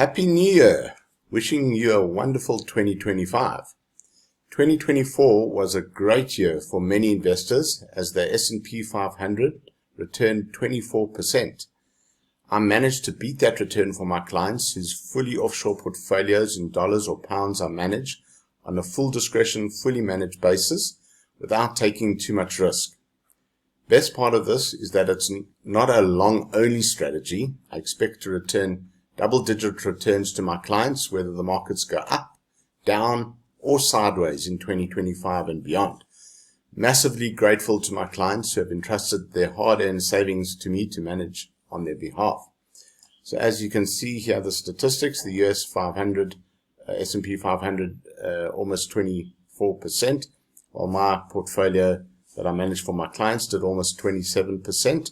Happy New Year! Wishing you a wonderful 2025. 2024 was a great year for many investors as the S&P 500 returned 24%. I managed to beat that return for my clients whose fully offshore portfolios in dollars or pounds I manage on a full discretion, fully managed basis without taking too much risk. Best part of this is that it's not a long-only strategy. I expect to return double-digit returns to my clients, whether the markets go up, down, or sideways in 2025 and beyond. Massively grateful to my clients who have entrusted their hard-earned savings to me to manage on their behalf. So as you can see here, the statistics, the US 500, S&P 500, almost 24%, while my portfolio that I manage for my clients did almost 27%,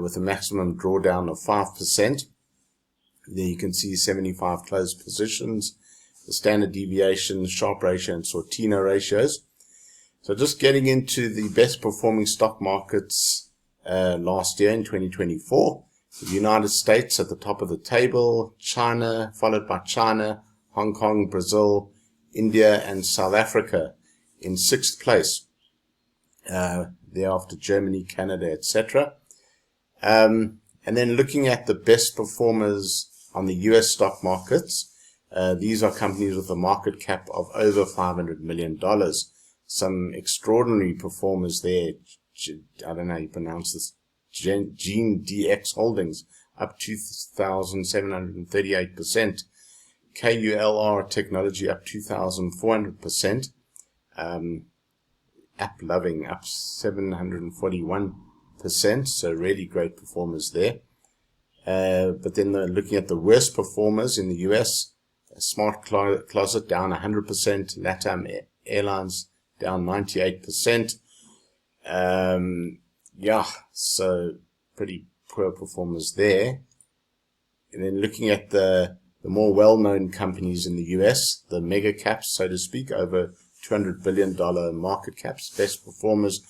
with a maximum drawdown of 5%. There you can see 75 closed positions, the standard deviation, Sharpe ratio, and Sortino ratios. So just getting into the best performing stock markets last year in 2024. The United States at the top of the table, China, followed by China, Hong Kong, Brazil, India, and South Africa in 6th place. Thereafter Germany, Canada, etc. And then looking at the best performers on the US stock markets, these are companies with a market cap of over $500 million. Some extraordinary performers there. I don't know how you pronounce this. GeneDx Holdings up 2,738%. KULR Technology up 2,400%. AppLovin up 741%. So really great performers there. But then looking at the worst performers in the US, Smart Closet down 100%, LATAM Airlines down 98%. So pretty poor performers there. And then looking at the more well-known companies in the US, the mega caps, so to speak, over $200 billion market caps, best performers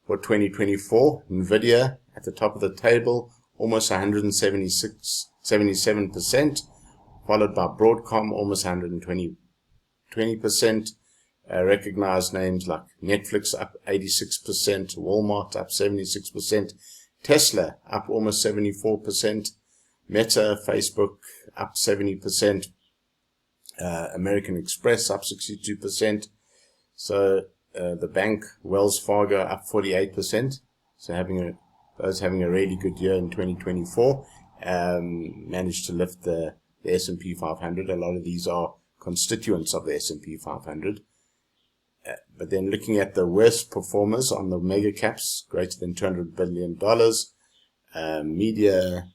for 2024. Nvidia at the top of the table, almost 177%, followed by Broadcom, almost 120%. Recognized names like Netflix up 86%, Walmart up 76%, Tesla up almost 74%, Meta, Facebook up 70%, American Express up 62%. So the bank, Wells Fargo, up 48%. So those having a really good year in 2024, managed to lift the S&P 500. A lot of these are constituents of the S&P 500. But then looking at the worst performers on the mega caps, greater than $200 billion, Media,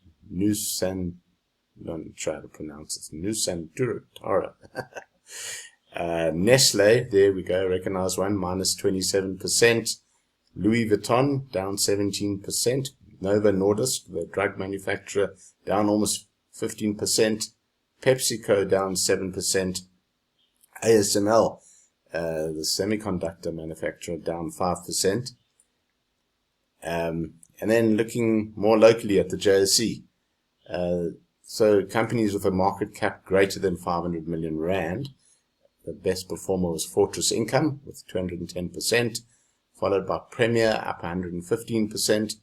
don't try to pronounce it, Nusantara. Nestle, there we go, recognize one, minus 27%. Louis Vuitton, down 17%. Novo Nordisk, the drug manufacturer, down almost 15%. PepsiCo, down 7%. ASML, the semiconductor manufacturer, down 5%. And then looking more locally at the JSE. So companies with a market cap greater than 500 million rand. The best performer was Fortress Income with 210%, followed by Premier up 115%.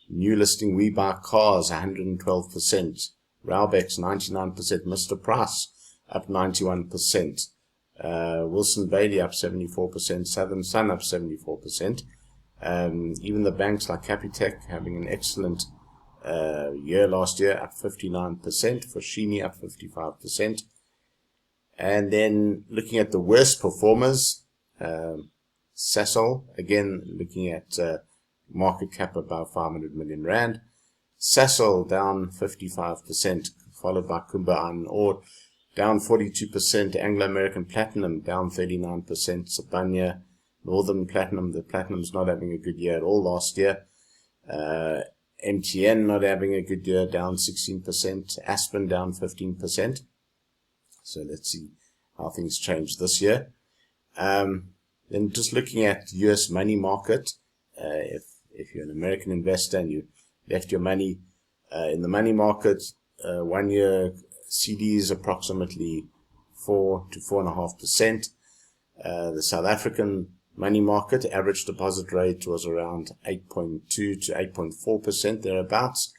New listing WeBuyCars 112%. Raubex 99%. Mr. Price up 91%. Wilson Bailey up 74%, Southern Sun up 74%. Even the banks like Capitec having an excellent year last year, up 59%. Foschini up 55%. And then looking at the worst performers, Sasol, again looking at market cap about 500 million rand. Sasol down 55%, followed by Kumba Iron Ore down 42%, Anglo American Platinum down 39%, Sibanye, Northern Platinum, the Platinum's not having a good year at all last year. MTN not having a good year, down 16%, Aspen down 15%. So let's see how things change this year. Then just looking at US money market, if you're an American investor and you left your money in the money market, 1 year CDs approximately 4 to 4.5%. The South African money market average deposit rate was around 8.2 to 8.4% thereabouts.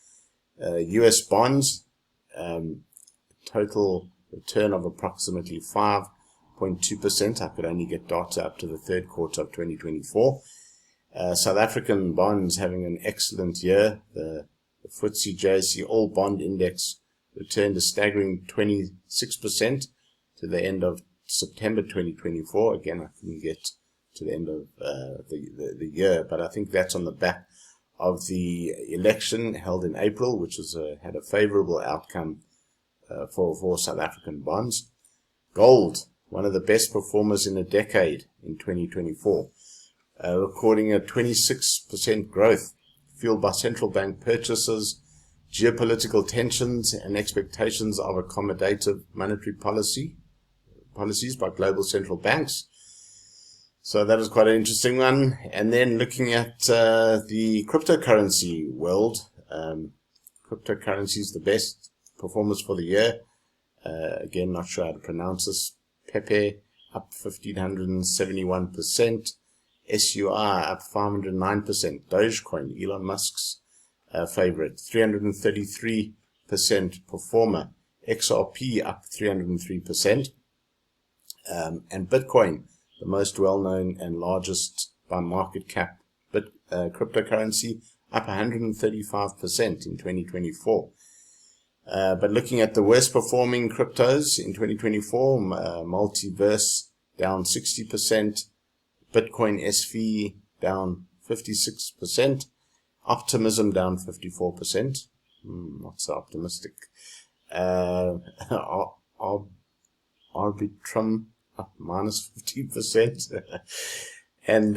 US bonds, total return of approximately 5.2%. I could only get data up to the third quarter of 2024. South African bonds having an excellent year. The FTSE JSE All Bond Index returned a staggering 26% to the end of September 2024. Again, I couldn't get to the end of the year, but I think that's on the back of the election held in April, which was had a favorable outcome for South African bonds. Gold, one of the best performers in a decade in 2024, recording a 26% growth, fueled by central bank purchases, geopolitical tensions, and expectations of accommodative monetary policies by global central banks. So that is quite an interesting one. And then looking at the cryptocurrency world, cryptocurrency is the best performance for the year. Again, not sure how to pronounce this. Pepe up 1,571%. SUI up 509%. Dogecoin, Elon Musk's favorite, 333% performer. XRP up 303%. And Bitcoin, the most well-known and largest by market cap cryptocurrency, up 135% in 2024. But looking at the worst performing cryptos in 2024, Multiverse down 60%, Bitcoin SV down 56%, Optimism down 54%, not so optimistic, Arbitrum up minus 15%, and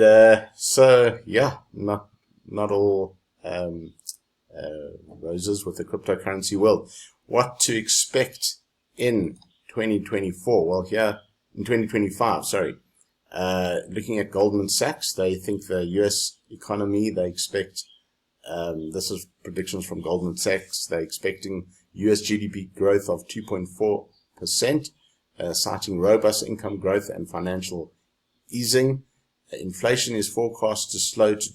so yeah, not all roses with the cryptocurrency world. What to expect in 2024? Well, here in 2025, sorry. Looking at Goldman Sachs, they think the US economy, they expect, this is predictions from Goldman Sachs, they're expecting US GDP growth of 2.4%, citing robust income growth and financial easing. Inflation is forecast to slow to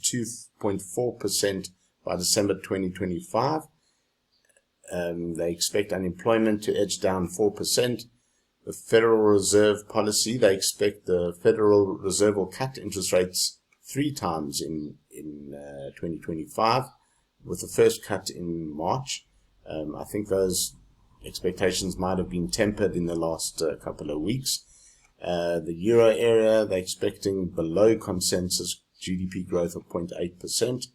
2.4% by December 2025. They expect unemployment to edge down 4%. The Federal Reserve policy, they expect the Federal Reserve will cut interest rates 3 times in 2025, with the first cut in March. I think those expectations might have been tempered in the last couple of weeks. The Euro area, they're expecting below consensus GDP growth of 0.8%.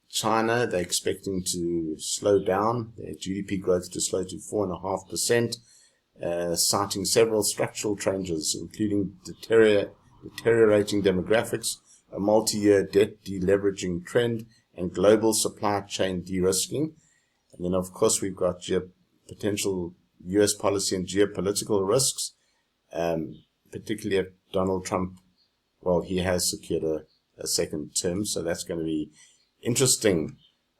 China, they're expecting to slow down, their GDP growth to slow to 4.5%. Citing several structural changes, including deteriorating demographics, a multi-year debt deleveraging trend, and global supply chain de-risking. And then, of course, we've got potential US policy and geopolitical risks, particularly if Donald Trump, well, he has secured a second term, so that's going to be interesting.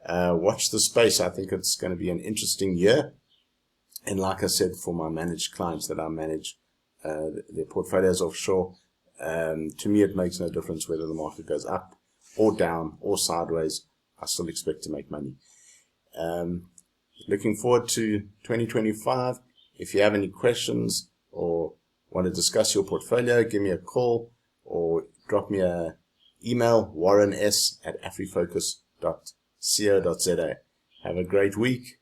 Watch the space. I think it's going to be an interesting year. And like I said, for my managed clients that I manage their portfolios offshore, to me it makes no difference whether the market goes up or down or sideways. I still expect to make money. Looking forward to 2025. If you have any questions or want to discuss your portfolio, give me a call or drop me an email, warrenes@afrifocus.co.za. Have a great week.